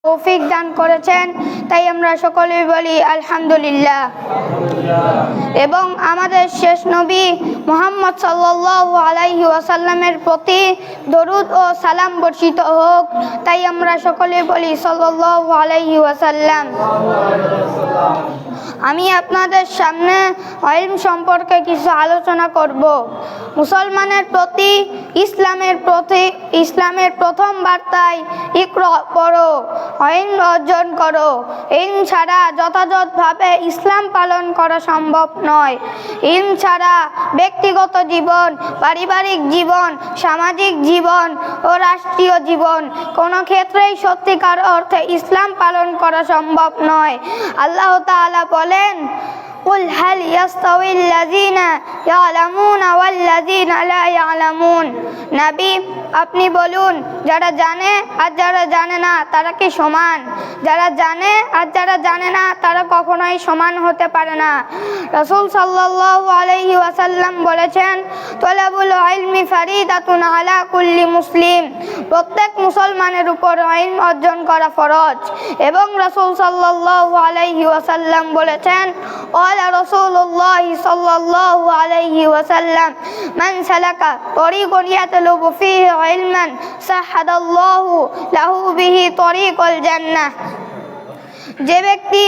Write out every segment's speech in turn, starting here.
তৌফিক দান করেছেন, তাই আমরা সকলেই বলি আলহামদুলিল্লাহ। এবং আমাদের শেষ নবী মুহাম্মদ সাল্লাল্লাহু আলাইহি ওয়াসাল্লামের প্রতি দরুদ ও সালাম বর্ষিত হোক, তাই আমরা সকলেই বলি সাল্লাল্লাহু আলাইহি ওয়াসাল্লাম। আমি আপনাদের সামনে ইলম সম্পর্কে কিছু আলোচনা করব। মুসলমানের প্রতি ইসলামের প্রথম বার্তায় ইকরা পড়ো, ইলম অর্জন করো। ইলম ছাড়া যথাযথভাবে ইসলাম পালন করা সম্ভব নয়। ইলম ছাড়া ব্যক্তিগত জীবন, পারিবারিক জীবন, সামাজিক জীবন ও রাষ্ট্রীয় জীবন কোনো ক্ষেত্রেই সত্যিকার অর্থে ইসলাম পালন করা সম্ভব নয়। আল্লাহ তাআলা বলেন, কুল হাল ইয়াস্তাউিল লাযিনা ইয়ালামুনা ওয়াল লাযিনা লা ইয়ালামুন। নবী, আপনি বলুন, যারা জানে আর যারা জানে না তারা কি সমান? যারা জানে আর যারা জানে না তারা কখনোই সমান হতে পারে না। রাসূল সাল্লাল্লাহু আলাইহি ওয়াসাল্লাম বলেছেন, তলাবুল ইলমি ফারিদাতুন আলা কুল্লি মুসলিম। প্রত্যেক মুসলমানের উপর ইলম অর্জন করা ফরজ। এবং রাসূল সাল্লাল্লাহু আলাইহি ওয়াসাল্লাম বলেছেন, ক্বালা রাসূলুল্লাহ সাল্লাল্লাহু আলাইহি ওয়াসাল্লাম, মান সালাকা তরিকান ইয়াতলুবু ফীহি ইলমান সাহাদাল্লাহু লাহু বিহি তরিকাল জান্নাহ। যে ব্যক্তি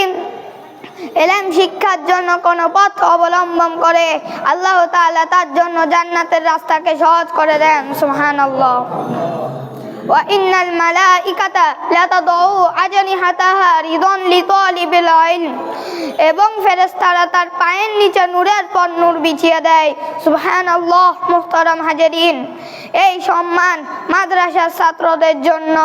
ইলম শিক্ষার জন্য কোন পথ অবলম্বন করে, আল্লাহ তাআলা তার জন্য জান্নাতের রাস্তাকে সহজ করে দেন। সুবহানাল্লাহ। ওয়া ইন্নাল মালাইকাতা লাতাদউ আজনিহাতাহা রিদান লিতালিবিল ইলম। এবং ফেরেশতারা তার পায়ের নিচে নূরের পর নূর বিছিয়ে দেয়। সুবহানাল্লাহ। মুহতারাম হাজিরিন, এই সম্মান মাদ্রাসার ছাত্রদের জন্য,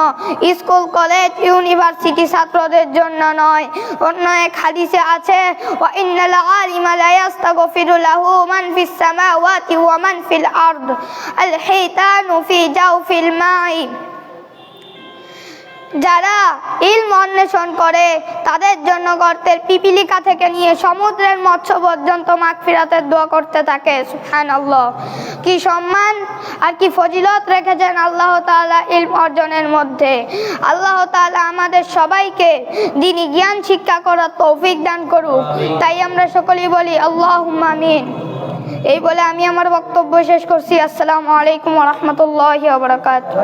স্কুল কলেজ ইউনিভার্সিটি ছাত্রদের জন্য নয়। অন্য এক হাদিসে আছে, ওয়া ইন্নাল আলিমা লা ইস্তাগফিরু লাহু মান ফিস সামাওয়াতি ওয়া মান ফিল আরদ আল হিতানু ফি জাওফিল মাই। যারা ইলম অন্বেষণ করে তাদের জন্য গর্তের পিপিলিকা থেকে নিয়ে সমুদ্রের মৎস্য পর্যন্ত মাগফিরাতের দোয়া করতে থাকে। সুবহানাল্লাহ। কি সম্মান আর কি ফজিলত রেখেছেন আল্লাহ তাআলা ইলম অর্জনের মধ্যে। আল্লাহ তাআলা আমাদের সবাইকে দ্বীনি জ্ঞান শিক্ষা করার তৌফিক দান করুক, তাই আমরা সকলেই বলি আল্লাহুম্মা আমিন। এই বলে আমি আমার বক্তব্য শেষ করছি। আসসালামু আলাইকুম ওয়া রাহমাতুল্লাহি ওয়া বারাকাতুহু।